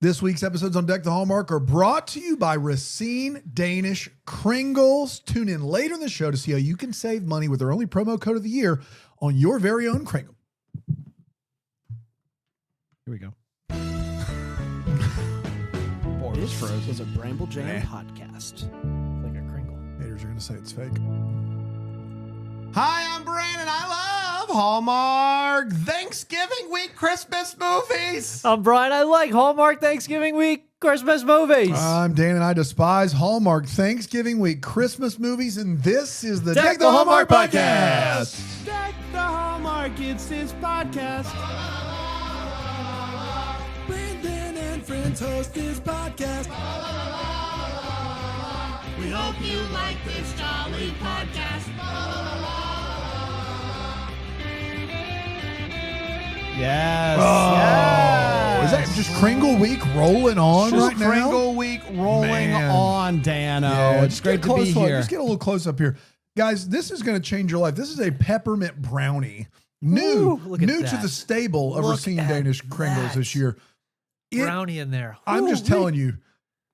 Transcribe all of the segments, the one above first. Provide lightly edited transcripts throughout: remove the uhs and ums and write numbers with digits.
This week's episodes on Deck the Hallmark are brought to you by Racine Danish Kringles. Tune in later in the show to see how you can save money with their only promo code of the year on your very own Kringle. Here we go. This is a Bramble Jam podcast. Like a Kringle. Haters are going to say it's fake. Hi, I'm Brandon. I love Hallmark Thanksgiving week Christmas movies. I'm Brian. I like Hallmark Thanksgiving week Christmas movies. I'm Dan, and I despise Hallmark Thanksgiving week Christmas movies, and this is the Deck the Hallmark podcast. Deck the Hallmark, it's his podcast. Brandon and friends host his podcast. We hope you like this jolly podcast. Yes. Is that just Kringle week rolling on Just right now? Kringle week rolling Man. on, Dano. Yeah, It's great to be close up. here. Just get a little close up here. Guys, this is going to change your life. This is a peppermint brownie. New Ooh, look at to that. the stable of Look Racine at Danish Kringles that. this year. Brownie in there. I'm just telling you,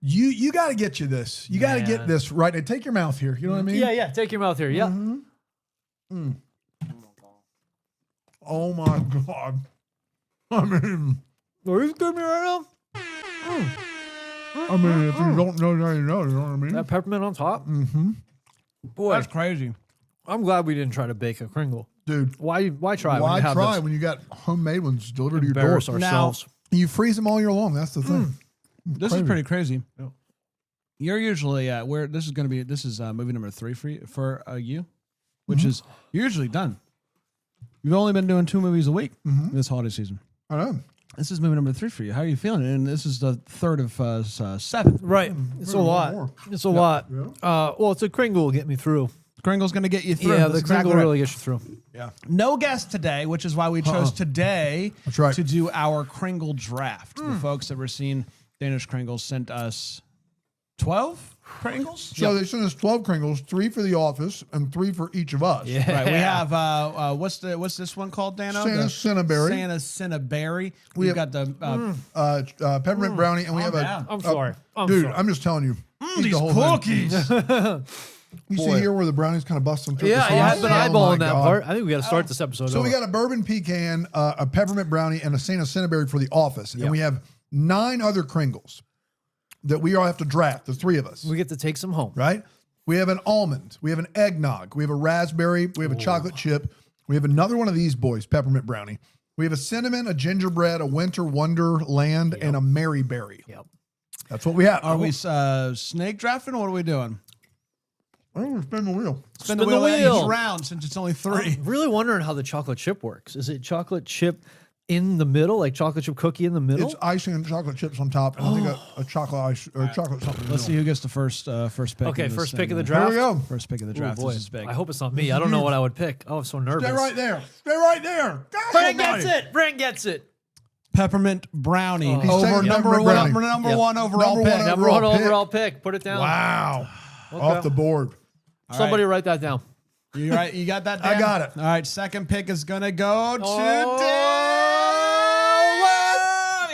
you got to get you this. You got to get Man. this right now. Take your mouth here. You know what I mean? Yeah. Take your mouth here. Yeah. Oh my God. I mean, Are you kidding me right now? if you don't know, now you know. You know what I mean? That peppermint on top. Mm-hmm. Boy, That's crazy. I'm glad we didn't try to bake a Kringle. Dude, Why try? when why you have try this? when you got homemade ones delivered to your door? Embarrass ourselves. You freeze them all year long. That's the thing. This is pretty crazy. You're usually where this is going to be. This is movie number 3 for you, which is you're usually done. You've only been doing 2 movies a week this holiday season. I know. This is movie number 3 for you. How are you feeling? And this is the third of 7. Right. It's a Maybe lot. more. It's a lot. Yeah. Well, it's a Kringle will get me through. Kringle's going to get you through. Yeah, That's the exactly Kringle right. really gets you through. Yeah. No guest today, which is why we chose today That's right. to do our Kringle draft. The folks at Racine Danish Kringles sent us 12 Kringles. So they sent us 12 Kringles, 3 for the office and 3 for each of us. Yeah. Right, we have what's this one called, Dano? Santa Cinnaberry. Santa Cinnaberry. We've got the Peppermint brownie, and we have down. I'm sorry. dude, sorry. I'm just telling you. eat these the whole thing. cookies. You see here where the brownies kind of busting through the Yeah, sauce? I've been Oh my eyeballing that God. part. I think we got to start this episode. So we got a bourbon pecan, a peppermint brownie, and a Santa Cinnaberry for the office. And we have 9 other Kringles that we all have to draft, the 3 of us. We get to take some home. Right? We have an almond. We have an eggnog. We have a raspberry. We have a chocolate chip. We have another one of these boys, peppermint brownie. We have a cinnamon, a gingerbread, a winter wonderland, and a Mary berry. Yep. That's what we have. Are we snake drafting or what are we doing? I don't spin the wheel. Spin the wheel. each round since it's only 3. I'm really wondering how the chocolate chip works. Is it chocolate chip in the middle, like chocolate chip cookie in the middle? It's icing and chocolate chips on top, and I think a chocolate ice or chocolate something. in the Let's see middle. who gets the first pick. Okay, in this first pick thing, of the man. draft. Here we go. First pick of the Oh, draft. boy. This is big. I hope it's not me. I don't know what I would pick. Oh, I'm so nervous. Stay right there. Stay right there. God Brand almighty. gets it. Brand gets it. Peppermint brownie He's over taking number peppermint one. brownie. Number Yep. one overall Number pick. one Number one pick. overall pick. Put it down. Wow. Okay. Off the board. Somebody write that down. You right? You got that? I Dan? got it. All right. Second pick is gonna go to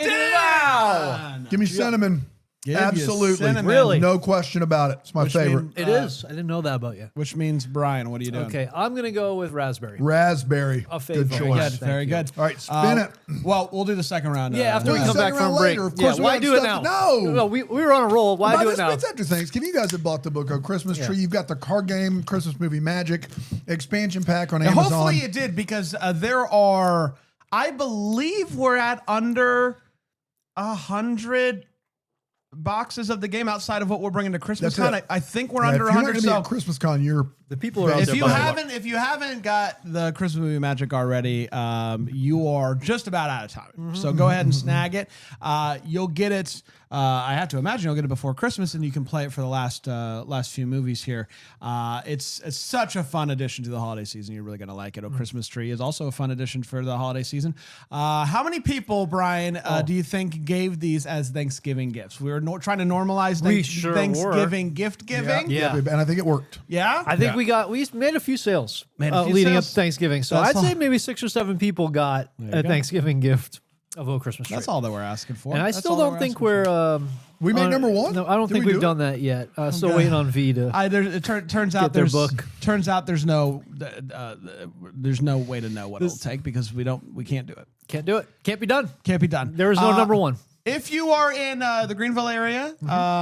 Dan. Give me cinnamon. Give you Absolutely. cinnamon. Really? No question about it. It's my Which favorite. mean- It is. I didn't know that about you. Which means Brian. What are you doing? Okay, I'm going to go with raspberry. Raspberry. A Good favorite. choice. Good. Thank Very you. good. All right, spin it. Well, we'll do the second round. Yeah, after we No, come back second from round break. later. Of Yeah, course we why have do it stuff now? to- No, we were on a roll. Why By do this it now? It's after Thanksgiving. You guys have bought the book of Christmas Tree. You've got the card game, Christmas movie Magic expansion pack on Now, Amazon. hopefully it did because there are, I believe we're at under 100 boxes of the game outside of what we're bringing to Christmas That's Con. it. I think we're Yeah, under if you're not 100. gonna be So at Christmas Con, you're The people are out If there if buying it. you haven't got the Christmas movie Magic already, you are just about out of time. So go ahead and snag it. You'll get it. I have to imagine you'll get it before Christmas, and you can play it for the last few movies here. It's such a fun addition to the holiday season. You're really gonna like it. A Christmas Tree is also a fun addition for the holiday season. How many people, Brian, do you think gave these as Thanksgiving gifts? We were trying to normalize We sure Thanksgiving gift giving. Yeah. and I think it worked. Yeah? I think we made a few sales Made a few leading up sales. to Thanksgiving. So That's I'd say fine. maybe 6 or 7 people got you a go. Thanksgiving gift. of O Christmas Tree. That's all that we're asking for. And I That's still all that don't we're think asking for. we're. We made number one? No, I don't Did think we we've do it? done that yet. Still waiting on V to. Turns out their there's book. Turns out there's no way to know what it'll take because we can't do it. Can't do it. Can't be done. Can't be done. There is no number one. If you are in the Greenville area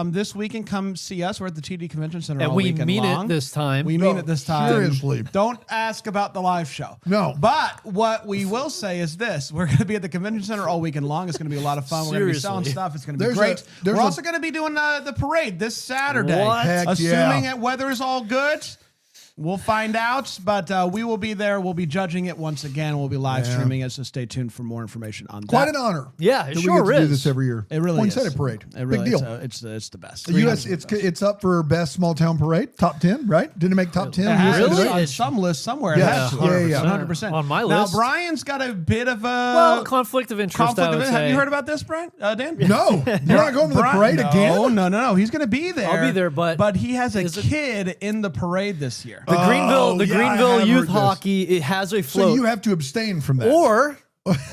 this weekend, come see us. We're at the TD Convention Center And all we weekend mean long. it this time. We mean it this time. seriously. Don't ask about the live show. No. But what we will say is this. We're going to be at the Convention Center all weekend long. It's going to be a lot of fun. We're going to be selling Seriously. stuff. It's going to be There's great. there's We're also going to be doing the parade this Saturday. What? Heck Assuming yeah. that weather is all good. We'll find out, but we will be there. We'll be judging it once again. We'll be live streaming it, so stay tuned for more information on Quite that. an honor. Yeah, it that we sure get to do is. this every year. It really is. Poinsettia parade. It really Big deal. It's the best. The US, it's up for best small town parade, top 10, right? Didn't it make top 10? It has Really? to be on some list somewhere. Yeah, It has to. yeah. 100%. On my Now, list. Brian's got a bit of a Well, conflict of interest. conflict I of would interest. Have say. you heard about this, Brian? Dan? No, you're not going to the parade again? No. He's going to be there. I'll be there, but he has a is it- kid in the parade this year. The Greenville, yeah, I Greenville have youth heard this. hockey. It has a float. So you have to abstain from that.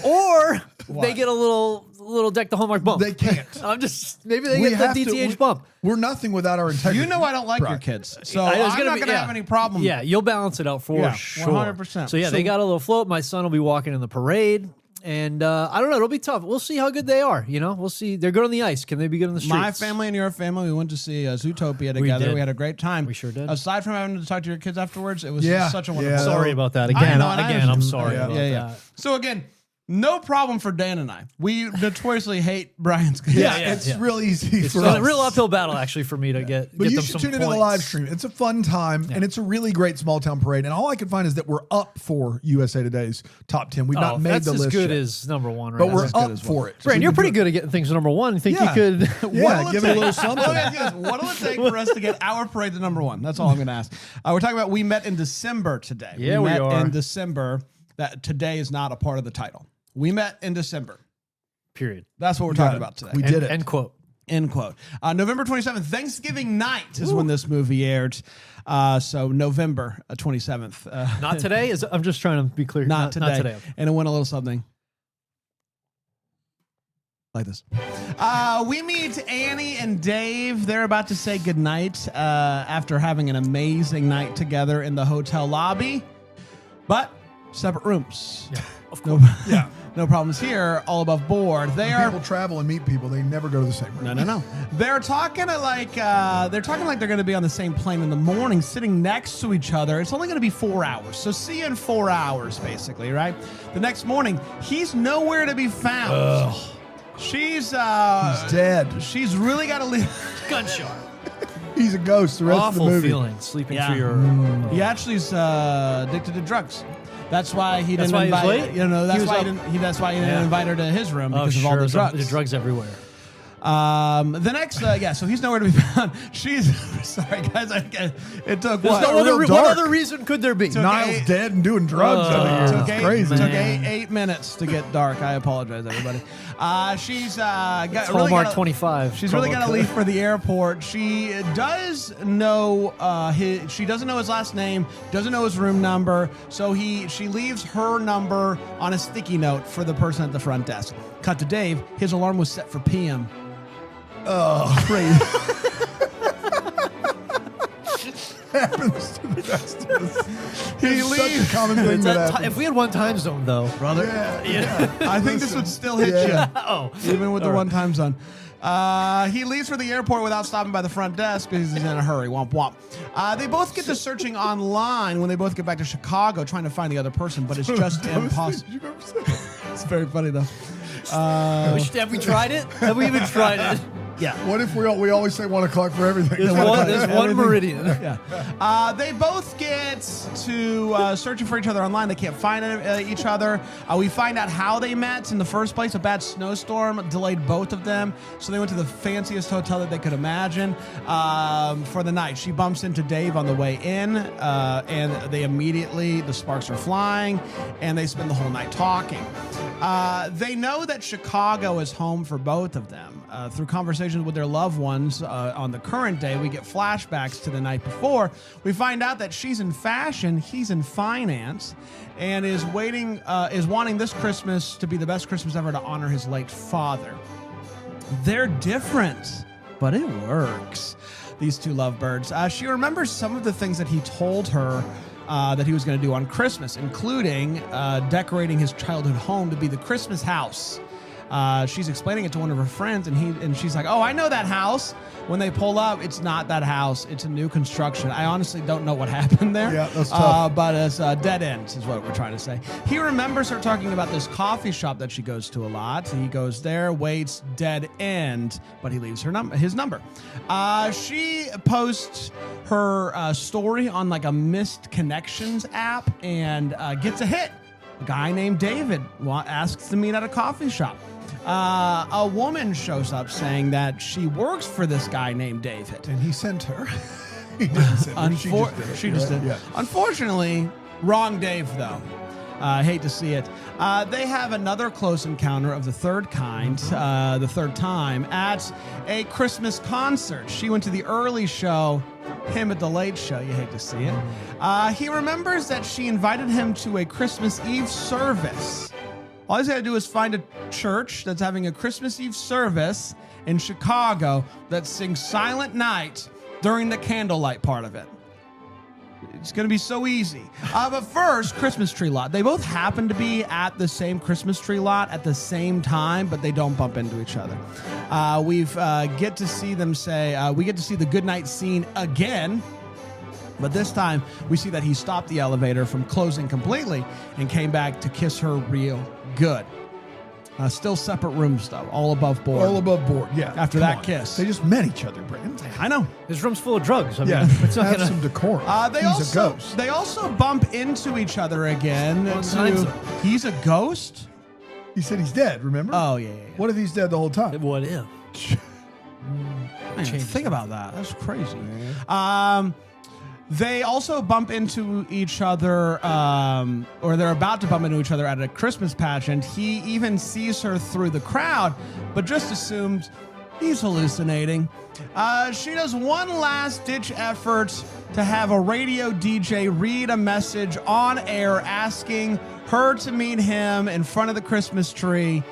or they get a little deck the Hallmark bump. They can't. I'm just maybe they We get have the to- DTH bump. We're nothing without our integrity. You know I don't like your Right. kids, so I was I'm not be- going to yeah. have any problem. Yeah, you'll balance it out for Yeah, sure. 100%. So yeah, they got a little float. My son will be walking in the parade. And I don't know. It'll be tough. We'll see how good they are. We'll see. They're good on the ice. Can they be good on the streets? My family and your family, we went to see Zootopia together. did. We had a great time. We sure did. Aside from having to talk to your kids afterwards, it was Yeah, such a yeah. wonderful. Sorry about that. I Again, know, and I I'm understand. sorry about that. So again, no problem for Dan and I. We notoriously hate Brian's kids. Yeah, Yeah, it's yeah. real easy It's for a us. real uphill battle actually for me to get. But get you them should some tune into the points. live stream. It's a fun time, and it's a really great small town parade. And all I can find is that we're up for USA Today's top 10. We've Oh, not made that's the as list good yet, as number one, right? but we're That's as good up as well. for it. Brand, So you're we pretty can good at getting things to number one. You think Yeah. you could? Yeah, What'll give it a little something. What'll it take for us to get our parade to number one? That's all I'm going to ask. We're talking about we met in December today. Yeah, we met are. in December. That today is not a part of the title. We met in December. Period. That's what we're got talking it. about today. We did it. End quote. End quote. November 27th, Thanksgiving night is when this movie aired. So November 27th. Not today. I'm just trying to be clear. Not today. Not today. And it went a little something like this. We meet Annie and Dave. They're about to say goodnight after having an amazing night together in the hotel lobby, but separate rooms. Yeah, of course. No problems here. All above board. They are. People travel and meet people. They never go to the same room. No. They're talking like they're going to be on the same plane in the morning, sitting next to each other. It's only going to be 4 hours, so see you in 4 hours, basically, right? The next morning, he's nowhere to be found. Ugh. She's He's dead. She's really got to leave. Gunshot. He's a ghost the rest Awful of the movie. feeling sleeping Yeah. through your. He actually is addicted to drugs. That's why he That's didn't why he was invite. late? You know, that's He was why up- that's why he didn't Yeah. invite her to his room Oh, because of all sure. the drugs. The drugs everywhere. The next, so he's nowhere to be found. She's sorry, guys. It took There's what? no other What dark. other reason could there be? Took Niall's eight- dead and doing drugs over here. Took It's eight, crazy. took Man. 8 minutes to get dark. I apologize, everybody. She's got It's really Hallmark gotta- 25. She's really promo got to code. leave for the airport. She does know she doesn't know his last name, doesn't know his room number, so she leaves her number on a sticky note for the person at the front desk. Cut to Dave. His alarm was set for PM. Oh, crazy. Happens to the best of us. He It's such leaves. a common thing It's that that ti- happens. if we had one time zone though, brother. Yeah. I think this would still hit Yeah. you. Oh, Even with the one time zone. He leaves for the airport without stopping by the front desk because he's in a hurry. Womp womp. They both get to searching online when they both get back to Chicago trying to find the other person, but it's just impossible. It's very funny though. have we tried it? Have we even tried it? Yeah. What if we always say 1 o'clock for everything? There's one meridian. Yeah. They both get to searching for each other online. They can't find each other. We find out how they met in the first place. A bad snowstorm delayed both of them, so they went to the fanciest hotel that they could imagine for the night. She bumps into Dave on the way in, and they immediately, the sparks are flying, and they spend the whole night talking. They know that Chicago is home for both of them through conversations conversations with their loved ones on the current day. We get flashbacks to the night before. We find out that she's in fashion, he's in finance, and is wanting this Christmas to be the best Christmas ever to honor his late father. They're different, but it works. These two lovebirds. She remembers some of the things that he told her that he was going to do on Christmas, including decorating his childhood home to be the Christmas house. She's explaining it to one of her friends, and she's like, "Oh, I know that house." When they pull up, it's not that house. It's a new construction. I honestly don't know what happened there. Yeah, that's tough. But it's dead ends is what we're trying to say. He remembers her talking about this coffee shop that she goes to a lot. He goes there, waits, dead end, but he leaves his number. She posts her story on like a missed connections app and gets a hit. A guy named David asks to meet at a coffee shop. A woman shows up saying that she works for this guy named David. And he sent her. He didn't send her. She just did. Yeah. Unfortunately, wrong Dave, though. I hate to see it. They have another close encounter of the third kind, the third time, at a Christmas concert. She went to the early show, him at the late show. You hate to see it. He remembers that she invited him to a Christmas Eve service. All he's got to do is find a church that's having a Christmas Eve service in Chicago that sings Silent Night during the candlelight part of it. It's going to be so easy. But first, Christmas tree lot. They both happen to be at the same Christmas tree lot at the same time, but they don't bump into each other. We get to see them we get to see the goodnight scene again. But this time, we see that he stopped the elevator from closing completely and came back to kiss her real good. Still separate rooms, though, all above board. All above board, yeah. After Come that on. kiss. They just met each other, Brandon. I know. His room's full of drugs. I Yeah, mean, it's not have gonna... some decorum. He's a ghost. They also bump into each other again. times, though. He's a ghost? He said he's dead, remember? Oh, yeah. What if he's dead the whole time? What if? Man, think about that. That's crazy. They also bump into each other, or they're about to bump into each other at a Christmas pageant. He even sees her through the crowd, but just assumes he's hallucinating. She does one last-ditch effort to have a radio DJ read a message on air asking her to meet him in front of the Christmas tree,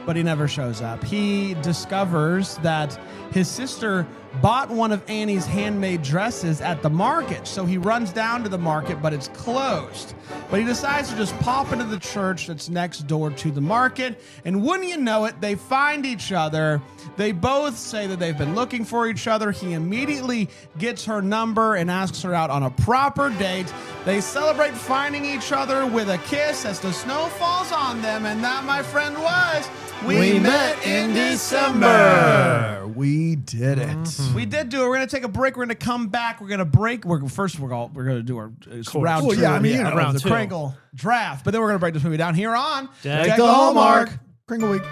but he never shows up. He discovers that his sister bought one of Annie's handmade dresses at the market. So he runs down to the market, but it's closed. But he decides to just pop into the church that's next door to the market. And wouldn't you know it, they find each other. They both say that they've been looking for each other. He immediately gets her number and asks her out on a proper date. They celebrate finding each other with a kiss as the snow falls on them. And that, my friend, was... We met in December. We did it. We did do it. We're going to take a break. We're going to come back. We're going to break. We're going to do our round Well, two yeah, I mean, you know, of the two. Kringle draft. But then we're going to break this movie down here on Deck the Hallmark. Kringle Week.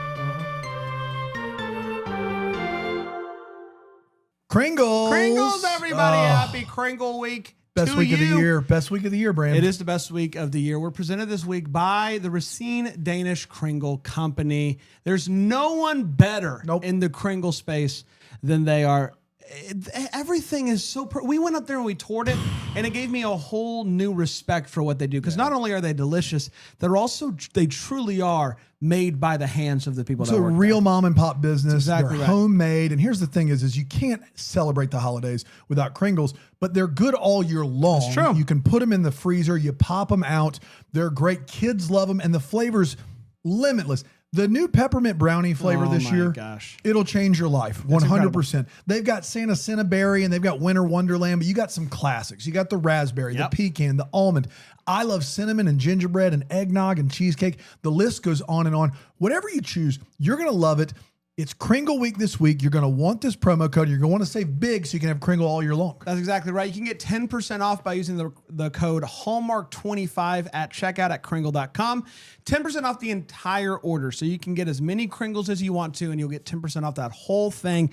Kringles. Kringles, everybody. Oh, Happy Kringle Week. best to week of the you. year. Best week of the year, Brandon. It is the best week of the year. We're presented this week by the Racine Danish Kringle Company. There's no one better in the Kringle space than they are. Everything is so... we went up there and we toured it, and it gave me a whole new respect for what they do. Because not only are they delicious, they truly are made by the hands of the people It's that a work real mom and pop business. exactly They're right. homemade. And here's the thing is you can't celebrate the holidays without Kringles, but they're good all year long. That's true. You can put them in the freezer. You pop them out. They're great. Kids love them. And the flavor's limitless. The new peppermint brownie flavor Oh this my year, gosh. it'll change your life. 100%. They've got Santa Cinnamberry and they've got Winter Wonderland, but you got some classics. You got the raspberry, Yep. the pecan, the almond. I love cinnamon and gingerbread and eggnog and cheesecake. The list goes on and on. Whatever you choose, you're going to love it. It's Kringle Week this week. You're going to want this promo code. You're going to want to save big so you can have Kringle all year long. That's exactly right. You can get 10% off by using the code Hallmark25 at checkout at Kringle.com. 10% off the entire order. So you can get as many Kringles as you want to, and you'll get 10% off that whole thing.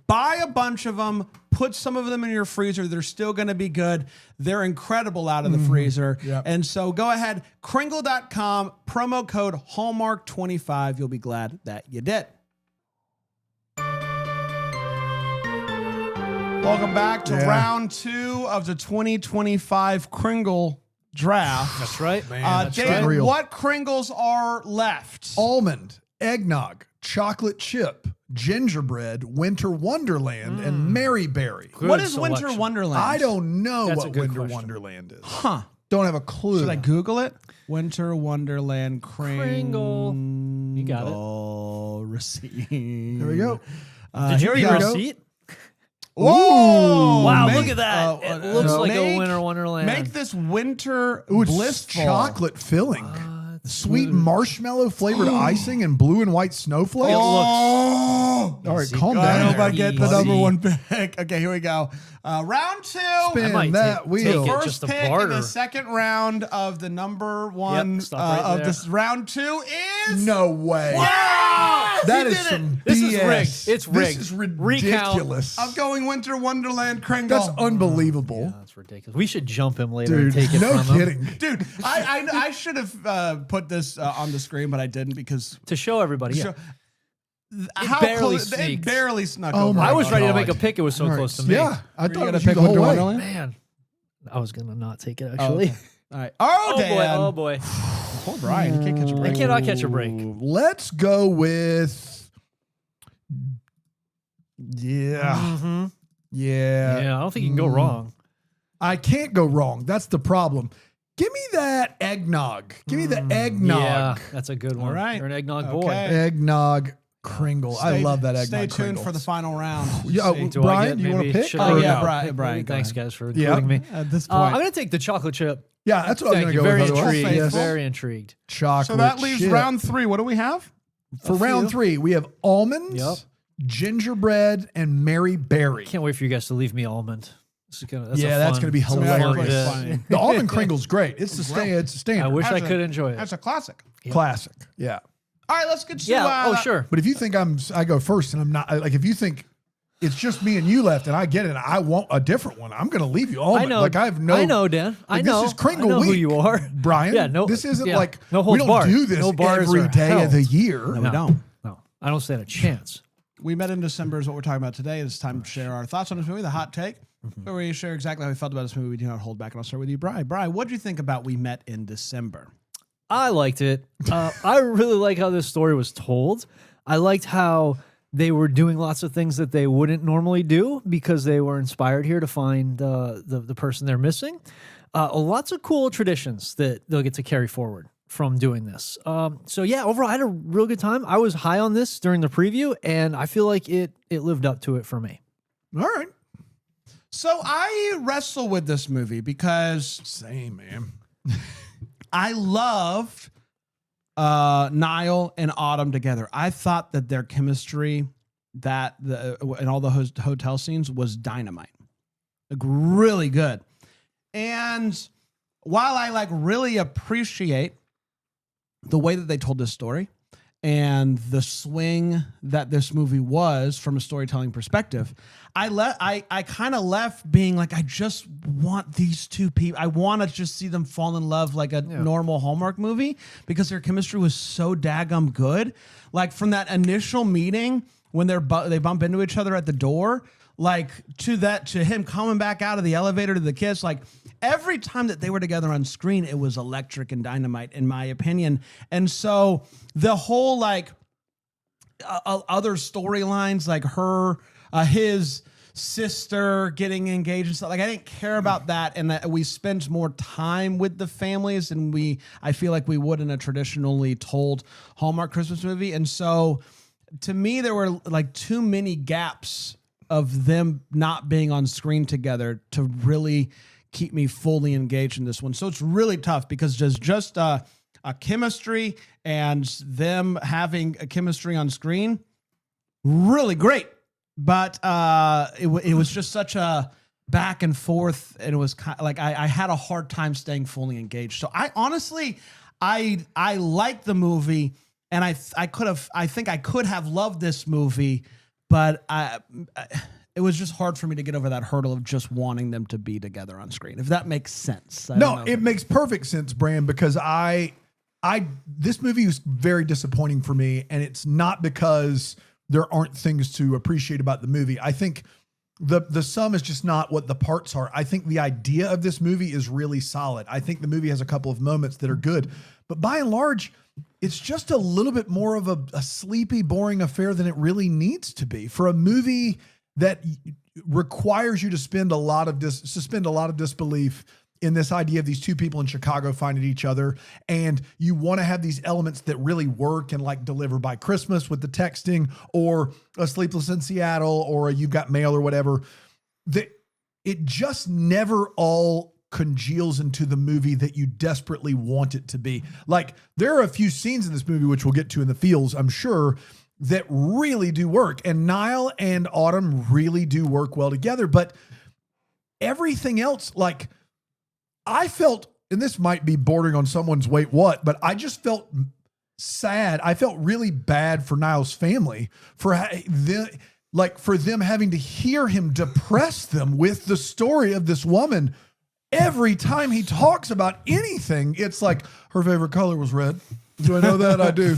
Buy a bunch of them. Put some of them in your freezer. They're still going to be good. They're incredible out of the freezer. Yep. And so go ahead, Kringle.com, promo code Hallmark25. You'll be glad that you did. Welcome back to Yeah. round 2 of the 2025 Kringle draft. That's right. Dave, getting real. what Kringles are left? Almond, eggnog, chocolate chip, gingerbread, winter wonderland, and Maryberry. What is selection. Winter Wonderland? I don't know That's a what good winter question. wonderland is. Huh. Don't have a clue. Should I Google it? Winter Wonderland Kringle. You got it. Receipt. Here we go. Did you here we read go. receipt? Whoa! Wow, Make- look at that. It looks like a make- winter wonderland. Make this winter Ooh, it's blissful. chocolate filling. Sweet marshmallow flavored icing and blue and white snowflakes. Oh! All right, Easy. calm I down. hope I there. get the Easy. number 1 pick. Okay, here we go. Round 2. Spin might that take wheel. it. First just a pick in barter. the second round of the number 1 Yep, stop right of there. this round 2 is No way. Wow! That He is did it. some This BS. is rigged. It's rigged. This is Recount. ridiculous. I'm going Winter Wonderland Kringle. That's unbelievable. That's ridiculous. We should jump him later and Dude, take it no from him. kidding. Dude, I should have put this on the screen, but I didn't because To show everybody. Yeah. how barely close, it sneaked. barely snuck Oh over. my I was ready to God. make a pick. It was so All right. close to me. Yeah, I Were you thought it gonna was you pick the whole Winter way. Wonderland? Man, I was going to not take it, Oh, actually. okay. All right. Oh, Oh, boy. Dan. Oh, boy. Poor Brian. He can't catch a I break. cannot catch a break. Let's go with. Yeah. Mm-hmm. Yeah. Yeah, I don't think you can go wrong. I can't go wrong. That's the problem. Give me that eggnog. Give me the eggnog. Yeah, that's a good one. All right. You're an eggnog boy. Okay. Eggnog Kringle. I Stay- lsee eggnog. Stay tuned Kringles. for the final round. Yeah, See. Do Brian, I get you want to maybe- pick? should or I- Oh, yeah, no? Brian. Brian, go Thanks, ahead. guys, for Yeah. including me. At this point. I'm going to take the chocolate chip. Yeah, that's what I was Thank going to you. go Very with. otherwise. intrigued. Yes. Very intrigued. Chocolate So that leaves chip. round 3. What do we have? For round 3, we have almonds, Yep. gingerbread, and Maryberry. Can't wait for you guys to leave me almond. This is gonna, that's Yeah, a that's fun- gonna be some fun hilarious. bit. Funny. The almond Kringle's great. It's the it's a standard. I wish I That's could a- enjoy it. That's a classic. Classic. Yeah. All right, let's get to Yeah. Oh, sure. But if you think I go first and I'm not, like if you think it's just me and you left and I get it and I want a different one, I'm going to leave you almond. I know. Like I have no. I know, Dan. I like, know. This is Kringle I know week. who you are, Brian. Yeah. No. This isn't yeah. like no we holds don't barred. do this No bars every are day of the held. year. No, we don't. No, I don't stand a chance. We met in December is what we're talking about today. It's time to share our thoughts on this movie, the hot take, where we share exactly how we felt about this movie. We do not hold back. And I'll start with you, Brian. Brian, what did you think about We Met in December? I liked it. I really like how this story was told. I liked how they were doing lots of things that they wouldn't normally do because they were inspired here to find the person they're missing. Lots of cool traditions that they'll get to carry forward from doing this. So yeah, overall, I had a real good time. I was high on this during the preview, and I feel like it lived up to it for me. All right. So I wrestle with this movie because Same, man. I loved Niall and Autumn together. I thought that their chemistry in all the hotel scenes was dynamite. Like really good. And while I like really appreciate the way that they told this story and the swing that this movie was from a storytelling perspective, I kind of left being like, I just want these two people. I want to just see them fall in love like a normal Hallmark movie because their chemistry was so daggum good. Like from that initial meeting when they bump into each other at the door, like to him coming back out of the elevator to the kiss, like every time that they were together on screen, it was electric and dynamite, in my opinion. And so the whole like other storylines, like his sister getting engaged and stuff, like I didn't care about that, and that we spent more time with the families than I feel like we would in a traditionally told Hallmark Christmas movie. And so to me, there were like too many gaps of them not being on screen together to really keep me fully engaged in this one. So it's really tough because there's just a chemistry and them having a chemistry on screen, really great. But it was just such a back and forth, and it was kind of like I had a hard time staying fully engaged. So I honestly, I liked the movie, and I think I could have loved this movie, but it was just hard for me to get over that hurdle of just wanting them to be together on screen, if that makes sense. I don't know. It makes perfect sense, Bran, because this movie was very disappointing for me, and it's not because there aren't things to appreciate about the movie. I think the sum is just not what the parts are. I think the idea of this movie is really solid. I think the movie has a couple of moments that are good, but by and large, it's just a little bit more of a sleepy, boring affair than it really needs to be for a movie that requires you to suspend a lot of disbelief in this idea of these two people in Chicago finding each other. And you want to have these elements that really work and like Deliver by Christmas with the texting, or A Sleepless in Seattle, or a You've Got Mail, or whatever. It just never all congeals into the movie that you desperately want it to be. Like, there are a few scenes in this movie, which we'll get to in the feels, I'm sure, that really do work. And Niall and Autumn really do work well together. But everything else, like, I felt, and this might be bordering on someone's wait what, but I just felt sad. I felt really bad for Niall's family for them having to hear him depress them with the story of this woman. Every time he talks about anything, it's like, her favorite color was red. Do I know that? I do.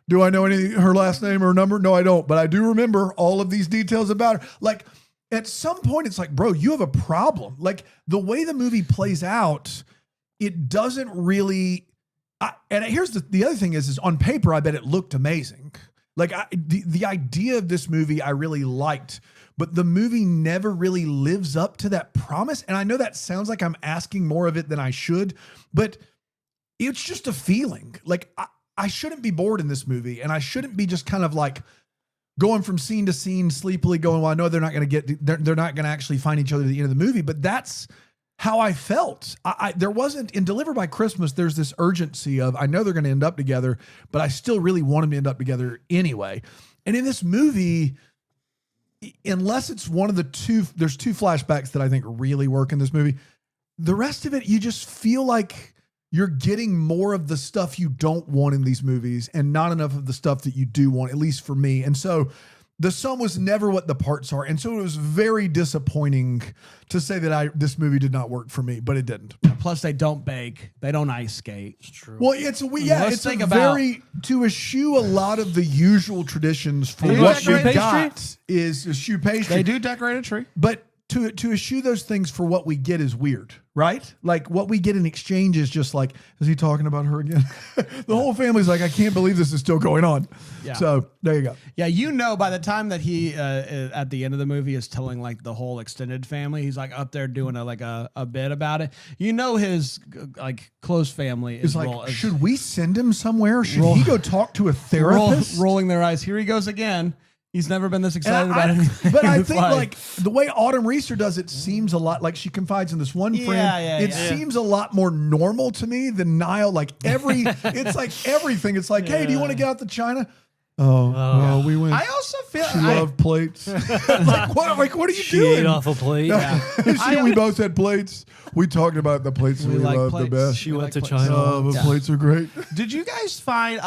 Do I know her last name or number? No, I don't. But I do remember all of these details about her. Like, at some point, it's like, bro, you have a problem. Like, the way the movie plays out, it doesn't really. And here's the other thing is on paper, I bet it looked amazing. Like, the idea of this movie, I really liked, but the movie never really lives up to that promise. And I know that sounds like I'm asking more of it than I should, but it's just a feeling. Like, I shouldn't be bored in this movie, and I shouldn't be just kind of like going from scene to scene, sleepily going, well, I know they're not going to actually find each other at the end of the movie, but that's how I felt. There wasn't, in Deliver by Christmas, there's this urgency of, I know they're going to end up together, but I still really want them to end up together anyway. And in this movie, unless it's one of the there's two flashbacks that I think really work in this movie. The rest of it, you just feel like you're getting more of the stuff you don't want in these movies and not enough of the stuff that you do want, at least for me. And so the sum was never what the parts are. And so it was very disappointing to say that this movie did not work for me, but it didn't. Plus, they don't bake. They don't ice skate. It's true. Well, to eschew a lot of the usual traditions for what we got is eschew pastry. They do decorate a tree. But to eschew those things for what we get is weird, right? Like, what we get in exchange is just like, is he talking about her again? The whole family's like, I can't believe this is still going on. Yeah. So there you go. Yeah, by the time that he at the end of the movie is telling like the whole extended family, he's like up there doing a bit about it. His like close family is like, should we send him somewhere? Should he go talk to a therapist? Rolling their eyes. Here he goes again. He's never been this excited about anything. But I think like the way Autumn Reeser does it seems a lot like she confides in this one friend. It seems a lot more normal to me than Niall. Like it's like everything. It's like, hey, do you want to get out to China? Oh, we went. I also feel she loved plates. What are you she doing? Ate off a plate. We both had plates. We talked about the plates we loved the best. She went to China. Oh, the plates are great. Did you guys find?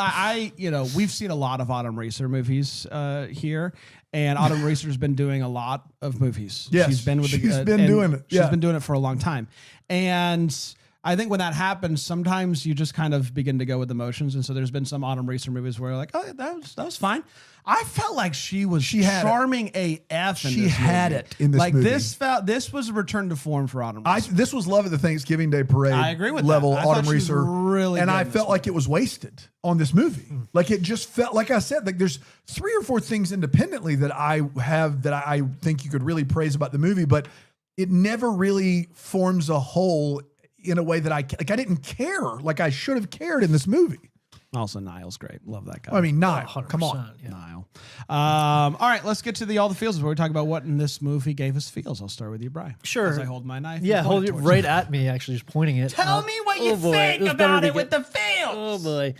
We've seen a lot of Autumn Reeser movies here, and Autumn Reeser's been doing a lot of movies. Yes, she's been doing it. She's been doing it for a long time, and I think when that happens, sometimes you just kind of begin to go with emotions. And so there's been some Autumn Reeser movies where you're like, oh, that was fine. I felt like she charming AF in She had it in this movie. This was a return to form for Autumn Reeser. This was love at the Thanksgiving Day Parade. I agree with level that. Autumn Reeser. Really, and I felt like it was wasted on this movie. Like, it just felt, like I said, like there's 3 or 4 things independently that I think you could really praise about the movie, but it never really forms a whole in a way that I didn't care like I should have cared in this movie. Also, Niall's great. Love that guy. I mean, Niall, come on. Yeah. Niall. All right, let's get to all the feels where we talk about what in this movie gave us feels. I'll start with you, Brian. Sure. As I hold my knife. Yeah, hold it right at me, actually, just pointing it. Tell me what you think about it with the feels. Oh, boy.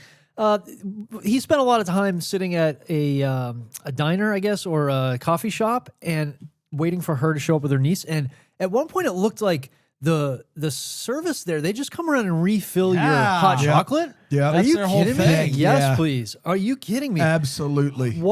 He spent a lot of time sitting at a diner, I guess, or a coffee shop and waiting for her to show up with her niece. And at one point, it looked like the service there, they just come around and refill your hot chocolate. Yeah. Are you their whole kidding me? thing. Yes, Yeah. please. Are you kidding me? Absolutely.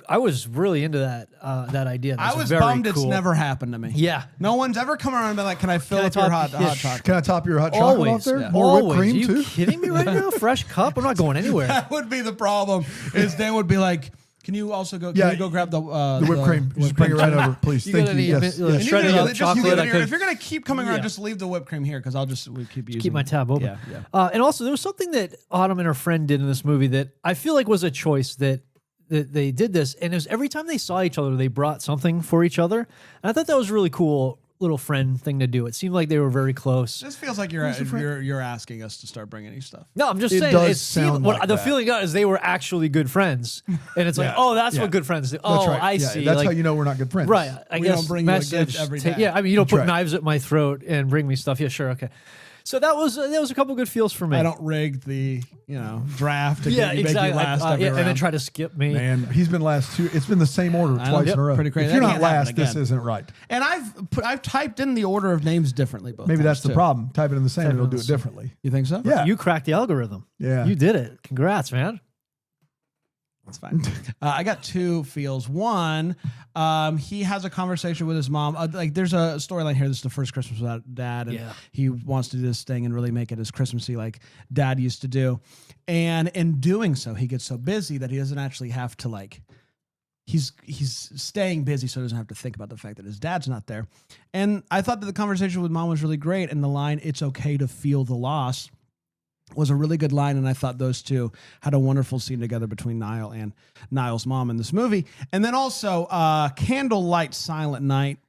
I was really into that idea. I was very bummed cool. it's never happened to me. Yeah. No one's ever come around and been like, can I fill Can I up your hot top- yeah, chocolate? Can I top your hot chocolate Always. off there? Yeah. More whipped Always. cream Are you too? kidding me right now? Fresh cup? I'm not going anywhere. That would be the problem, is Dan would be like, Can you also go? Yeah, Can you go grab the whipped cream. Just bring it right over, please. You Thank got you. any Yes. bit- yes. shredded up chocolate? I could If you're gonna keep coming around, Yeah. just leave the whipped cream here because we'll keep using. keep my tab open. Yeah. And also, there was something that Autumn and her friend did in this movie that I feel like was a choice that they did this, and it was every time they saw each other, they brought something for each other, and I thought that was a really cool little friend thing to do. It seemed like they were very close. This feels like you're asking us to start bringing you stuff. No, I'm just It saying. does It seemed, sound what like the that. feeling got is they were actually good friends, and it's like, Yeah. oh, that's Yeah. what good friends do. That's Oh, right. I Yeah, see. That's Like, how you know we're not good friends. right. I We guess don't bring you a gift message. every day. Yeah, I mean, you don't That's put right. knives at my throat and bring me stuff. Yeah, sure, okay. So that was a couple good feels for me. I don't rig the draft to Yeah, make exactly. you last every and then round. try to skip me. Man, he's been last two. It's been the same order I know. twice Yep. in a row. Pretty crazy. If you're That not can't happen last, this again. isn't right. And I've typed in the order of names differently both. Maybe times, that's the too. problem. Type it in the same, Type it it'll in do the it same. differently. You think so? Yeah. You cracked the algorithm. Yeah. You did it. Congrats, man. That's fine. I got two feels. One, he has a conversation with his mom. Like, there's a storyline here. This is the first Christmas without dad, and Yeah. he wants to do this thing and really make it as Christmassy like dad used to do. And in doing so, he gets so busy that he doesn't actually have to He's staying busy, so he doesn't have to think about the fact that his dad's not there. And I thought that the conversation with mom was really great, and the line "It's okay to feel the loss" was a really good line, and I thought those two had a wonderful scene together between Niall and Niall's mom in this movie. And then also, Candlelight Silent Night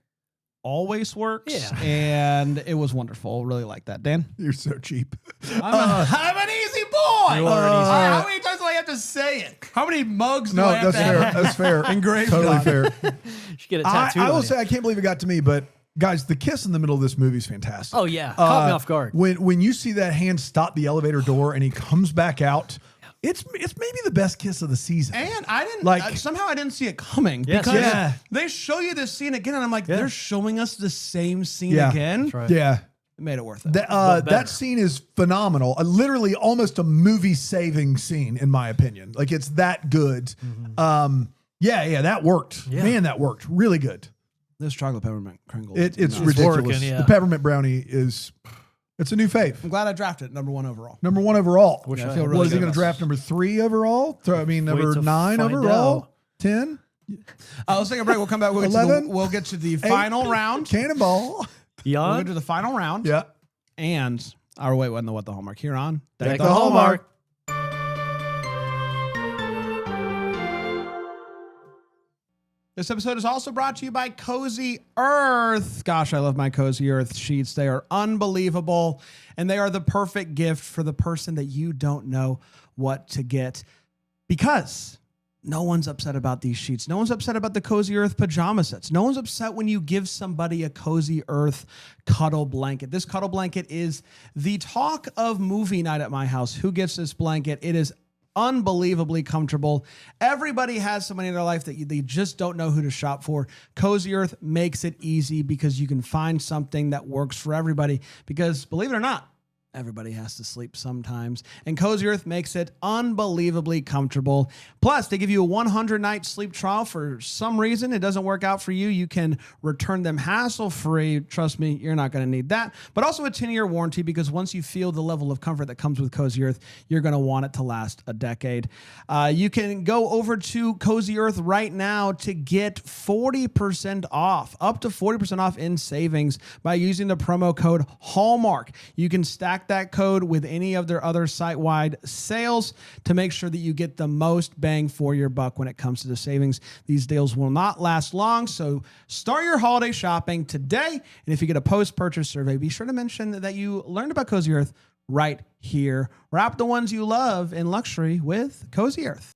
always works, Yeah. and it was wonderful. Really like that, Dan. You're so cheap. I'm an easy boy. You are an easy boy. How many times do I have to say it? How many mugs do No, I have that's to fair. have? That's fair. Engraved Totally on fair. You should get a I tattoo. will on say, you. I can't believe it got to me, but guys, the kiss in the middle of this movie is fantastic. Oh yeah, caught me off guard. When you see that hand stop the elevator door and he comes back out, it's maybe the best kiss of the season. And I didn't Like- somehow I didn't see it coming Yes, because yeah. they show you this scene again, and I'm like, they're showing us the same scene Yeah. again. That's right. Yeah. It made it worth it. That scene is phenomenal. Literally almost a movie saving scene, in my opinion. Like, it's that good. Yeah, that worked. Yeah. Man, that worked. Really good. This chocolate peppermint Kringle. It's nuts. ridiculous. working, yeah. The peppermint brownie it's a new fave. I'm glad I drafted it, #1 overall. Number 1 overall. Wish Yeah, I I feel had really What is he good going to about draft? Number 3 overall? Number to 9 find overall? out. 10? Let's take a break. We'll come back. 11? We'll get to the final round. Cannonball. We'll Jan, get to the final round. Yeah. And our wait, what the Hallmark here on Deck the Hallmark. This episode is also brought to you by Cozy Earth. Gosh, I love my Cozy Earth sheets. They are unbelievable, and they are the perfect gift for the person that you don't know what to get, because no one's upset about these sheets. No one's upset about the Cozy Earth pajama sets. No one's upset when you give somebody a Cozy Earth cuddle blanket. This cuddle blanket is the talk of movie night at my house. Who gets this blanket? It is unbelievably comfortable. Everybody has somebody in their life that they just don't know who to shop for. Cozy Earth makes it easy because you can find something that works for everybody. Because believe it or not, everybody has to sleep sometimes. And Cozy Earth makes it unbelievably comfortable. Plus, they give you a 100-night sleep trial. For some reason it doesn't work out for you, you can return them hassle-free. Trust me, you're not going to need that. But also a 10-year warranty, because once you feel the level of comfort that comes with Cozy Earth, you're going to want it to last a decade. You can go over to Cozy Earth right now to get 40% off, up to 40% off in savings by using the promo code Hallmark. You can stack that code with any of their other site-wide sales to make sure that you get the most bang for your buck when it comes to the savings. These deals will not last long, so start your holiday shopping today. And if you get a post-purchase survey, be sure to mention that you learned about Cozy Earth right here. Wrap the ones you love in luxury with Cozy Earth.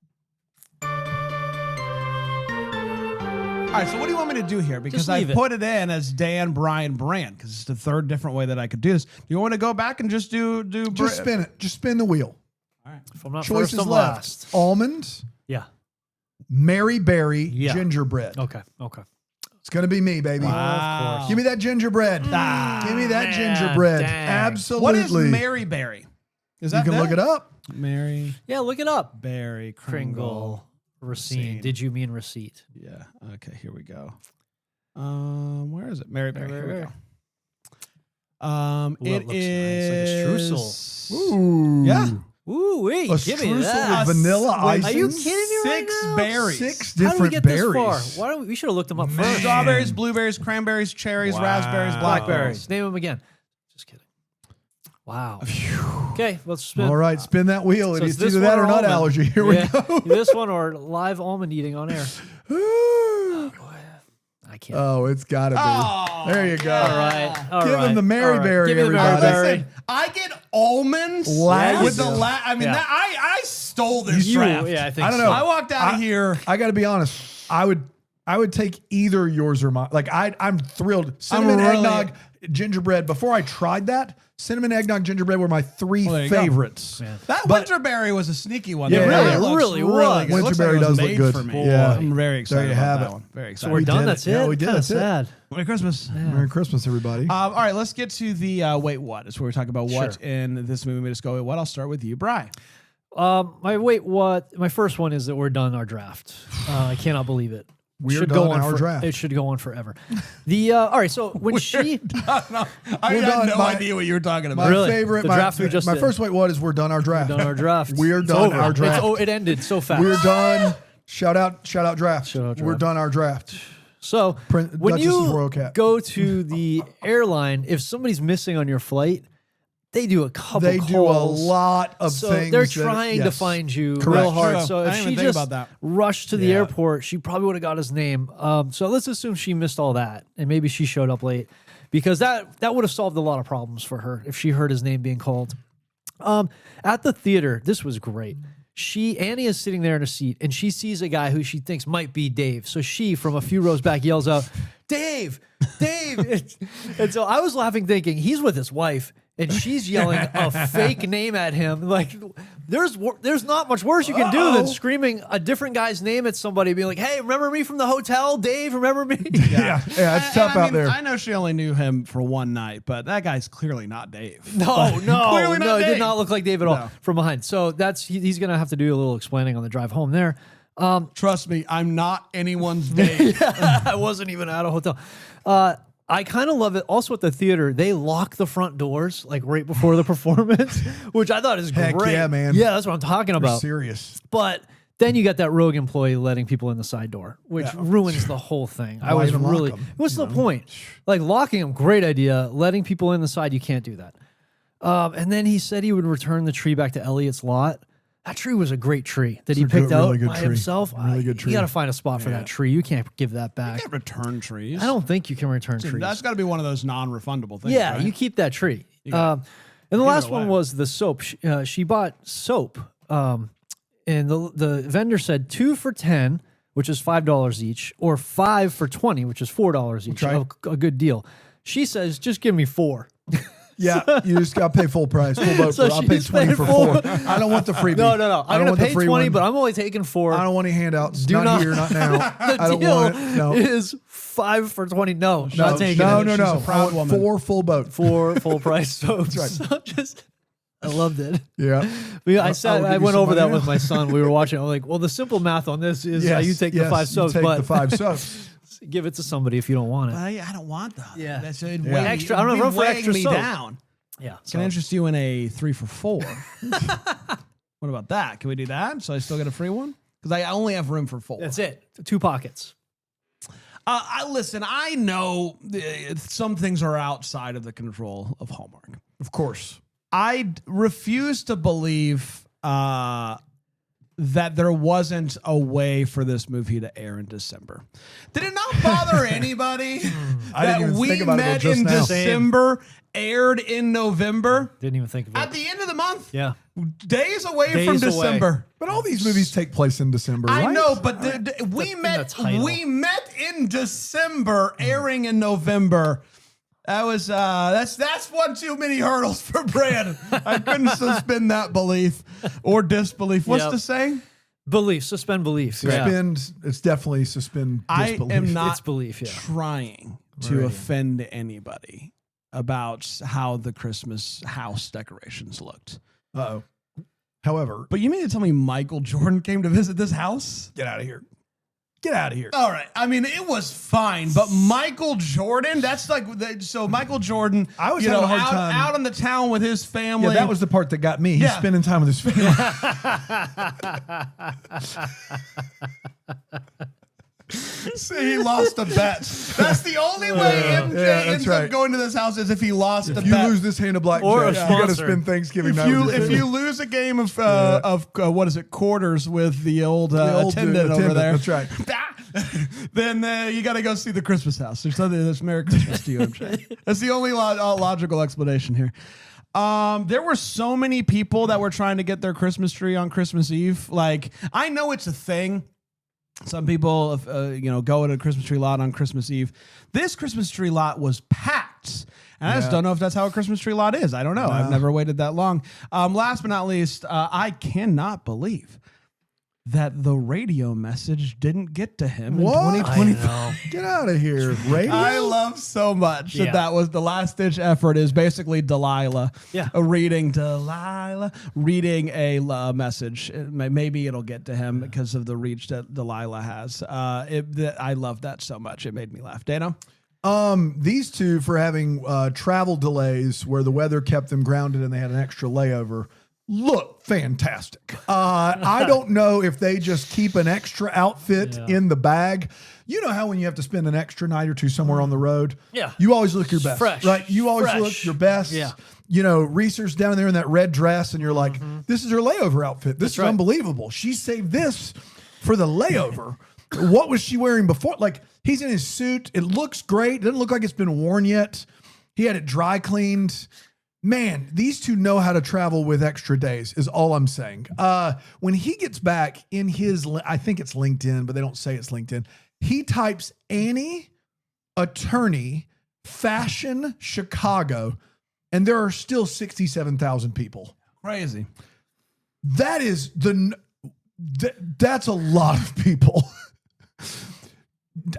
All right, so what do you want me to do here? Because Just I leave it. put it in as Dan, Brian, Brand, because it's the third different way that I could do this. Do you want to go back and just do Just spin it. Just spin the wheel. if I'm not Choices first, I'm left. last. Almond, Yeah. Mary Berry, Yeah. gingerbread. Okay. It's going to be me, baby. Wow. Of course. Give me that gingerbread. Give me that man, gingerbread. dang. Absolutely. What is Mary Berry? Is You that can look it up. Mary Yeah, look it up. Berry Kringle. Racine. Did you mean receipt? Yeah. Okay. Here we go. Where is it? Mary Berry. Here we go. Ooh, It it looks nice, like a is. Ooh. Yeah. Ooh, wait, A give me streusel that. with vanilla Wait, icing. Are you kidding me right 6 now? berries. 6 How different do we get berries. this far? Why don't we should have looked them up first? Strawberries, blueberries, cranberries, cherries, raspberries, Blackberries. Name them again. Just kidding. Wow. Okay, let's spin. All right, spin that wheel. So It's it's this either that one or or nut almond. allergy. Here Yeah, we go. this one or live almond eating on air. I can't. Oh, it's got to be. Oh, there you go. All right. All Give him right. the Mary All right. Berry, Give me the Mary everybody. Berry. Listen, I get almonds Last. with the Yeah. I mean, Yeah. that, I stole this You, draft. yeah, I think I don't so. know. I walked out of here. I got to be honest. I would take either yours or mine. Like I'm thrilled. Cinnamon really- eggnog, gingerbread. Before I tried that, cinnamon eggnog, gingerbread were my 3 Well, there you go. favorites. That winterberry was a sneaky one. Yeah, That it looks really was. good. It looks like Winterberry it was does look made good. for me. Yeah. I'm very excited There you about have that it. one. Very So excited. we're We done. did That's it. it. Yeah, we did. Kinda That's it. sad. Merry Christmas. Merry Christmas, everybody. All right, let's get to the wait what. It's where we talk about what in this movie made us go wait what. I'll start with you, Bri. My first one is that we're done our draft. I cannot believe it. We're Should done go on our draft. It should go on forever. The all right. So when she I We're had done. no My- idea what you were talking about. My Really? favorite, The my, draft we just my did. first wait, what is we're done our draft. done our draft, We're It's done over. our draft. It ended so fast. We're done. Shout out draft. Shout out We're draft. done our draft. So when Duchess's Royal you Cat. go to the airline, if somebody's missing on your flight, they do a couple. They do a calls. lot of So things. they're that- trying to yes. find you Correct. real hard. True. So I if didn't she even think just about that. rushed to the Yeah. airport, she probably would have got his name. So let's assume she missed all that, and maybe she showed up late, because that would have solved a lot of problems for her if she heard his name being called. At the theater, this was great. Annie is sitting there in a seat, and she sees a guy who she thinks might be Dave. So she, from a few rows back, yells out, "Dave, Dave!" And so I was laughing, thinking he's with his wife, and she's yelling a fake name at him. Like, there's not much worse you can do than screaming a different guy's name at somebody, being like, "Hey, remember me from the hotel, Dave? Remember me?" Yeah, it's tough I out mean, there. I know she only knew him for one night, but that guy's clearly not Dave. No, Clearly not it did Dave. not look like Dave at all No. from behind. So he's gonna have to do a little explaining on the drive home there. Trust me, I'm not anyone's Dave. I wasn't even at a hotel. I kind of love it. Also at the theater, they lock the front doors like right before the performance, which I thought is Heck great. yeah, man. Yeah, that's what I'm talking We're about. serious. But then you got that rogue employee letting people in the side door, which ruins the whole thing. I Why was even lock really. 'em, What's the point? Like locking them, great idea. Letting people in the side, you can't do that. And then he said he would return the tree back to Elliot's lot. That tree was a great tree that he It's a picked really out good by tree. himself. Really good tree. You got to find a spot for that tree. You can't give that back. Can't return trees. I don't think you can return trees. That's got to be one of those non-refundable things. Yeah, right? you keep that tree. And the last one away. was the soap. She bought soap, and the vendor said 2 for $10, which is $5 each, or 5 for $20, which is $4 each. Okay. A good deal. She says, "Just give me 4." Yeah, you just got to pay full price. Full boat. So I'll she pay just 20 paid for full. 4. I don't want the freebie. No. I I'm don't going want to the pay free 20, one. but I'm only taking 4. I don't want any handouts. Do not not- here, not now. The I don't deal want it. No. is 5 for $20. No, not taking no, it. no, She's no. a proud I want woman. 4 full boat. 4 full price soaps. That's So I loved it. Yeah. I give you went some over that money with now. my son. We were watching. I'm like, well, the simple math on this is you take the 5 soaps, you take but the 5 soaps. give it to somebody if you don't want it. I don't want that. Yeah. That's Extra- I don't know, run for extra me soap. down. Yeah. Can I interest you in a 3 for 4? What about that? Can we do that? So I still get a free one? Because I only have room for 4. That's it. 2 pockets. Listen, I know some things are outside of the control of Hallmark. Of course. I refuse to believe that there wasn't a way for this movie to air in December. Did it not bother anybody I that didn't even we think about it met just in now. December, aired in November? Didn't even think of it. At the end of the month? Yeah. Days away Days from away. December. But all these movies take place in December, right? I know, but we in met. the title. We met in December, airing in November. That was that's one too many hurdles for Brandon. I couldn't suspend that belief or disbelief. What's Yep. the saying? Belief. Suspend belief. Yeah. Suspend. It's definitely suspend I disbelief. am not It's belief, yeah. trying to offend anybody about how the Christmas house decorations looked. Uh-oh. However, But you mean to tell me Michael Jordan came to visit this house? get out of here. Get out of here. All right. I mean, it was fine, but Michael Jordan, that's like, so Michael Jordan, I was having a hard time. out on the town with his family. Yeah, that was the part that got me. He's Yeah. spending time with his family. See, he lost a bet. That's the only way MJ that's ends right. up going to this house is if he lost a If you bet. lose this hand of blackjack, Or a you got to sponsor. spend Thanksgiving if night with his if family. you lose a game of what is it, quarters with the old, old attendant over there, that's right. then you got to go see the Christmas house. There's something that's Merry Christmas to you, MJ. That's the only logical explanation here. There were so many people that were trying to get their Christmas tree on Christmas Eve. Like, I know it's a thing. Some people, go to a Christmas tree lot on Christmas Eve. This Christmas tree lot was packed. And I just don't know if that's how a Christmas tree lot is. I don't know. I've never waited that long. Last but not least, I cannot believe that the radio message didn't get to him What? in 2025. Get out of here. Radio? I love so much Yeah. that was the last ditch effort is basically Delilah Yeah. reading a message. Maybe it'll get to him because of the reach that Delilah has. I love that so much. It made me laugh. Dano? These two for having travel delays where the weather kept them grounded and they had an extra layover look fantastic. I don't know if they just keep an extra outfit in the bag. You know how when you have to spend an extra night or two somewhere on the road, Yeah. you always look your best, Fresh. right? You always Fresh. look your best. Yeah. You know, Reeser's down there in that red dress and you're like, this is her layover outfit. This is right. unbelievable. She saved this for the layover. What was she wearing before? Like, he's in his suit. It looks great. It doesn't look like it's been worn yet. He had it dry cleaned. Man, these two know how to travel with extra days is all I'm saying. When he gets back in his, I think it's LinkedIn, but they don't say it's LinkedIn. He types Annie, attorney, fashion, Chicago, and there are still 67,000 people. Crazy. That is that's a lot of people.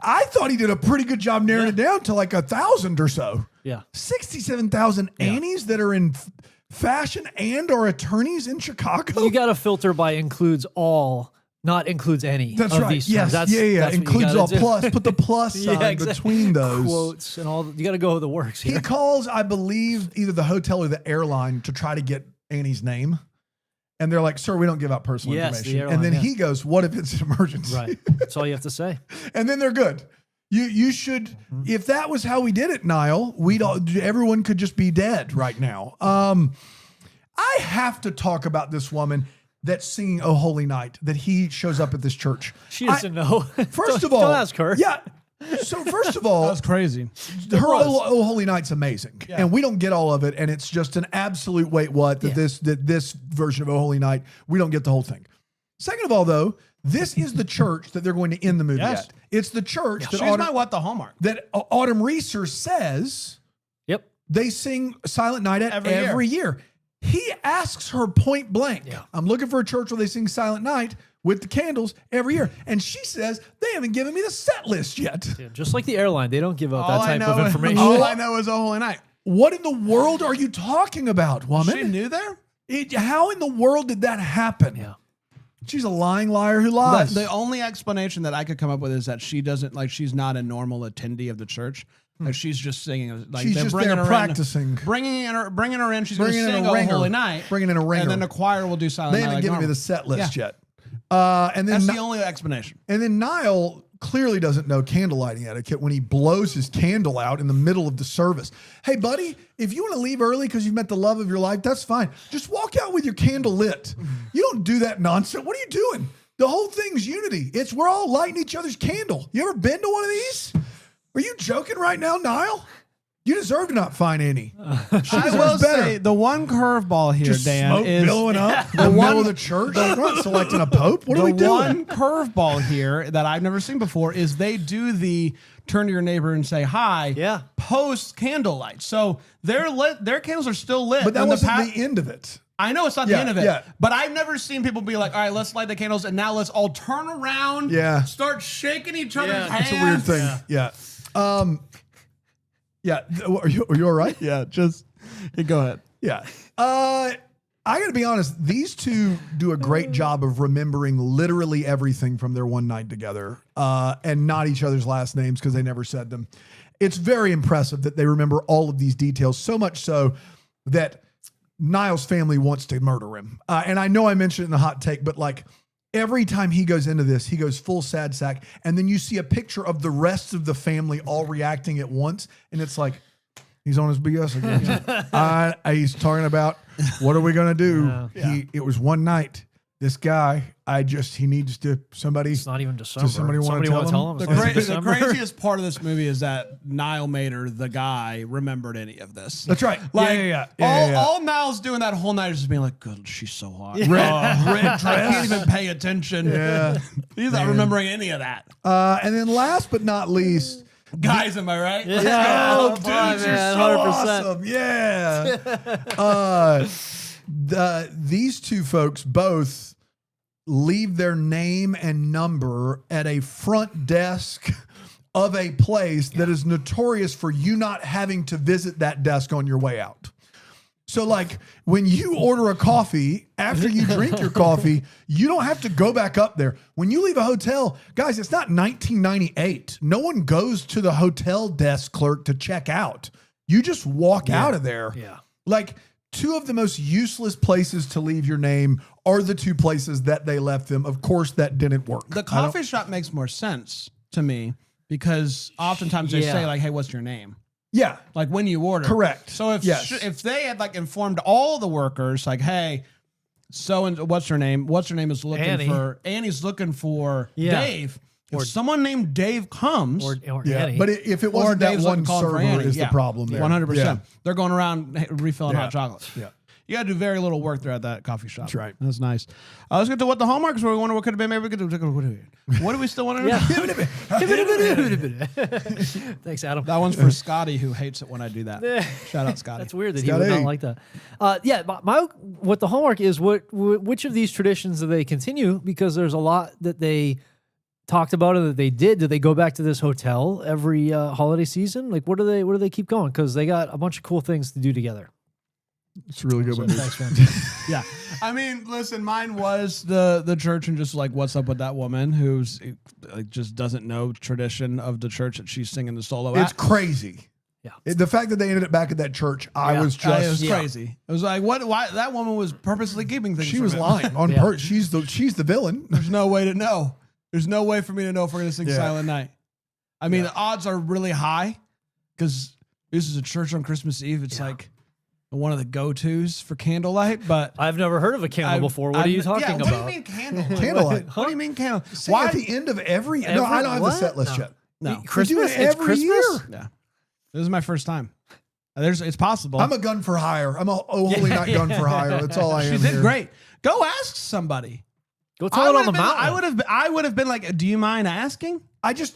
I thought he did a pretty good job narrowing it down to like 1,000 or so. Yeah. 67,000 Annies that are in fashion and are attorneys in Chicago. You got to filter by includes all, not includes any. That's of right. These Yes. terms. That's, yeah. that's what you Includes gotta all do. plus. Put the plus sign exactly. between those. Quotes and all. You got to go with the works He here. calls, I believe, either the hotel or the airline to try to get Annie's name. And they're like, sir, we don't give out personal Yes, the information. airline, And then yeah. he goes, what if it's an emergency? Right. That's all you have to say. And then they're good. You should, if that was how we did it, Niall, everyone could just be dead right now. I have to talk about this woman that's singing "Oh Holy Night," that he shows up at this church. She doesn't know. First of all, don't ask her. Yeah. So first of all, That's crazy. her oh Holy Night's amazing, and we don't get all of it, and it's just an absolute wait what that this version of Oh Holy Night, we don't get the whole thing. Second of all, though, this is the church that they're going to end the movie Yes. at. It's the church that She's Autumn, my what the Hallmark. that Autumn Reeser says Yep. they sing Silent Night at Every every year. He asks her point blank, I'm looking for a church where they sing Silent Night with the candles every year. And she says, they haven't given me the set list yet. Yeah, just like the airline, they don't give out All that I type know of information. All I know is Oh Holy Night. What in the world are you talking about, woman? She knew there? How in the world did that happen? Yeah. She's a lying liar who lies. The only explanation that I could come up with is that she doesn't she's not a normal attendee of the church. Like she's just singing. Like She's they're just bringing there her practicing. bringing her in. She's going to Bringing in sing a Oh ringer. Holy Night. Bringing in a ringer. And then the choir will do Silent They Night. haven't like given me normal. the set list Yeah. yet. And then That's the only explanation. And then Niall clearly doesn't know candle lighting etiquette when he blows his candle out in the middle of the service. Hey, buddy, if you want to leave early because you've met the love of your life, that's fine. Just walk out with your candle lit. You don't do that nonsense. What are you doing? The whole thing's unity. We're all lighting each other's candle. You ever been to one of these? Are you joking right now, Niall? You deserve to not find any. She I will deserves better. say the one curveball here, Just Dan, smoke is billowing up in the middle of the church. We're not selecting a pope. What are we the doing? one curveball here that I've never seen before is they do the turn to your neighbor and say hi. Yeah. Post candlelight, so their candles are still lit. But that and wasn't the end of it. I know it's not Yeah, the end of it, yeah. but I've never seen people be like, all right, let's light the candles and now let's all turn around, Yeah. start shaking each other's Yeah. hands. It's a weird thing. Yeah. Are you all right? Yeah, just go ahead. Yeah. I got to be honest, these two do a great job of remembering literally everything from their one night together and not each other's last names because they never said them. It's very impressive that they remember all of these details, so much so that Niall's family wants to murder him. And I know I mentioned it in the hot take, but like every time he goes into this, he goes full sad sack. And then you see a picture of the rest of the family all reacting at once. And it's like, he's on his BS again. He's talking about, what are we going to do? Yeah. It was one night. This guy, he needs to, somebody. It's not even December. Does somebody want to tell him? The craziest part of this movie is that Niall Mater, the guy, remembered any of this. That's right. Like, all Niall's doing that whole night is just being like, good, she's so hot. Red dress. I can't even pay attention. Yeah. He's not remembering any of that. And then last but not least, Guys, am I right? Yeah. oh, Dude, dude, you're man, so 100%. awesome. Yeah. These two folks both leave their name and number at a front desk of a place that is notorious for you not having to visit that desk on your way out. So like when you order a coffee, after you drink your coffee, you don't have to go back up there. When you leave a hotel, guys, it's not 1998. No one goes to the hotel desk clerk to check out. You just walk out of there. Yeah. Like two of the most useless places to leave your name are the two places that they left them. Of course, that didn't work. The coffee shop makes more sense to me because oftentimes they say like, hey, what's your name? Yeah. Like when you order. Correct. So Yes. if they had like informed all the workers like, hey, what's her name? What's her name is looking Annie. for Annie's looking for Yeah. Dave. If someone named Dave comes, Or Yeah. Annie. But if it or wasn't that Dave's one calling for server Annie, is the problem there. 100%. Yeah. They're going around refilling Yeah. hot chocolate. Yeah. You got to do very little work there at that coffee shop. That's right. That's nice. Let's get to what the hallmarks were. We wonder what could have been. Maybe we could do. What do we still want to know? Thanks, Adam. That one's for Scotty, who hates it when I do that. Shout out, Scotty. That's weird that he Scotty. would not like that. Yeah, what the hallmark is, which of these traditions do they continue? Because there's a lot that they talked about and that they did. Did they go back to this hotel every holiday season? Like, what do they keep going? Because they got a bunch of cool things to do together. It's a really good one. Thanks, man. Yeah. I mean, listen, mine was the church and just like, what's up with that woman who's like just doesn't know tradition of the church that she's singing the solo It's at. crazy. Yeah. The fact that they ended up back at that church, I was It just was crazy. It was like, why that woman was purposely keeping things. she from was him. lying on Yeah. purpose. She's the villain. There's no way to know. There's no way for me to know if we're gonna sing Yeah. Silent Night. I mean, the odds are really high because this is a church on Christmas Eve. It's like one of the go-tos for candlelight, but I've never heard of a candle before. What are you talking What about? do you mean candlelight? Candlelight. What do you mean candle? Sing at the end of every. No, I don't have the set list yet. No. Christmas? We do it It's every Christmas? year. Yeah. This is my first time. It's possible. I'm a gun for hire. I'm a holy night gun for hire. That's all I am. She did here. great. Go ask somebody. Go tell it on the been, mountain. I would have been like, do you mind asking?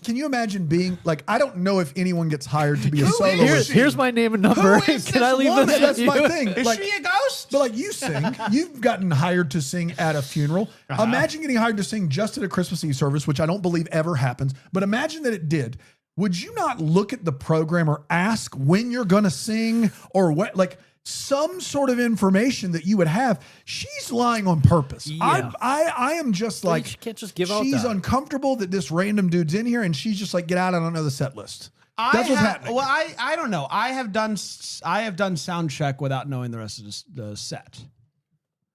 Can you imagine being like, I don't know if anyone gets hired to be a soloist. Here's my name and number. Who is Can I this leave woman? this That's with my you? thing. Is Like, she a ghost? but like you sing, you've gotten hired to sing at a funeral. Imagine getting hired to sing just at a Christmas Eve service, which I don't believe ever happens. But imagine that it did. Would you not look at the program or ask when you're going to sing or what? Like some sort of information that you would have. She's lying on purpose. Yeah. I am just like, you can't just give out she's that. uncomfortable that this random dude's in here and she's just like, get out, I don't know the set list. That's what's happening. Well, I don't know. I have done sound check without knowing the rest of the set.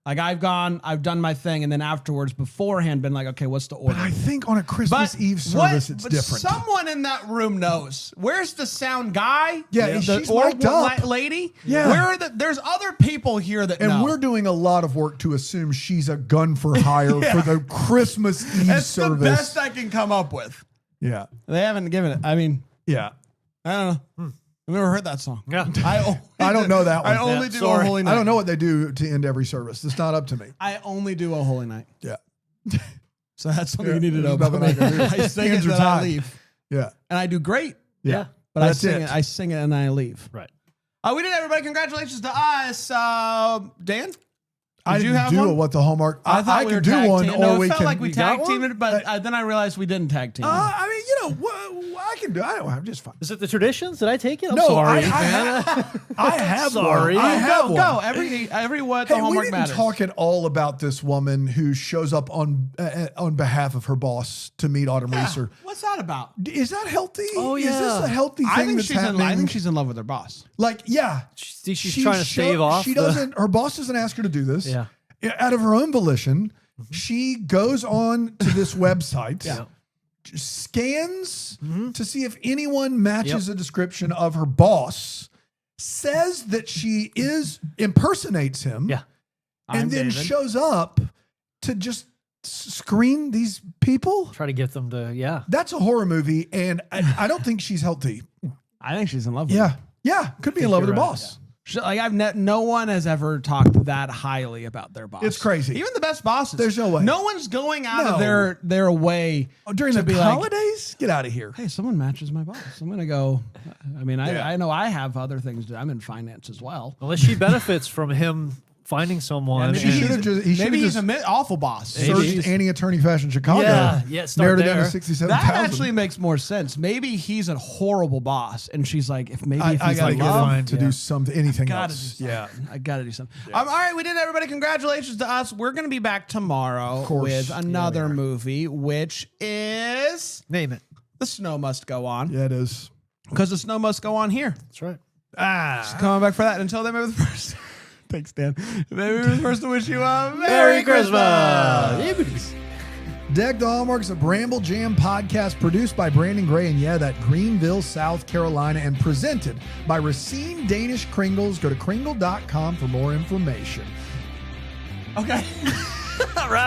Like I've done my thing, and then afterwards, beforehand, been like, okay, what's the order? But I think on a Christmas Eve service, it's different. Someone in that room knows. Where's the sound guy? Yeah, she's mic'd up. Lady. Yeah. Where are there's other people here that And know. we're doing a lot of work to assume she's a gun for hire for the Christmas Eve That's service. the best I can come up with. Yeah. They haven't given it. I mean, Yeah. I don't know. I've never heard that song. Yeah. I don't know that one. I only Yeah, do sorry. a holy night. I don't know what they do to end every service. It's not up to me. I only do a holy night. Yeah. So that's something Yeah, you need to know there's about nothing I me. can do. I sing it Hands and are then I tied. leave. Yeah. And I do great. Yeah. But That's I sing it and I leave. Right. We did, everybody. Congratulations to us. Dan? I Did you didn't have do one? a what the Hallmark. I thought we can were do tag one, team. or No, we it felt can. like we You got tag teamed it, but then I realized we didn't tag team. I mean, I can do. I'm just fine. Is it the traditions? Did I take it? I'm No, sorry. I have Sorry. one. I have go, one. go. Every what the Hey, we Hallmark didn't matters. talk at all about this woman who shows up on behalf of her boss to meet Autumn Reeser. What's that about? Is that healthy? Oh, Is this yeah. a healthy thing I think that's she's happening? I think she's in love with her boss. like, yeah. She's trying to stave off. She the- doesn't. Her boss doesn't ask her to do this. Yeah. Out of her own volition, she goes on to this website. Scans to see if anyone matches a description of her boss, says that she impersonates him, Yeah. and then David. shows up to just screen these people. Try to get them to, yeah. That's a horror movie, and I don't think she's healthy. I think she's in love with him. Yeah, could be in love with her you're right, boss. Like no one has ever talked that highly about their boss. It's crazy. Even the best bosses. There's no way. No one's going out of No. their way During to the be like, holidays, get out of here. hey, someone matches my boss. I'm gonna go. I mean, I know I have other things to do. I'm in finance as well. Unless she benefits from him finding someone. Maybe He and- should have just. He should Maybe have he's just an awful boss. searched Annie Attorney Fashion Chicago. Yeah, start narrowed it down to there. 67,000. That actually makes more sense. Maybe he's a horrible boss, and she's like, if I he's gotta in get love, him to do something, anything gotta do else. something. Yeah. I gotta do something. All right, we did it, everybody. Congratulations to us. We're gonna be back tomorrow course. with Yeah, another we are. movie, which is Name it. The Snow Must Go On, Yeah, it is. because the snow must go on here. That's right. Coming back for that. Until then, maybe the first. Thanks, Dan. Maybe the first to wish you a Merry Christmas. Deck the Hallmark is a Bramble Jam podcast produced by Brandon Gray and that Greenville, South Carolina, and presented by Racine Danish Kringles. Go to kringle.com for more information. Okay.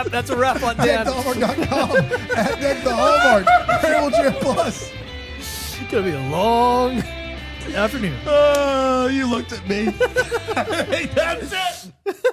That's a wrap on Dan. DeckTheHallmark.com at Deck the Hallmark. Bramble Jam Plus. It's going to be a long afternoon. Oh, you looked at me. That's it.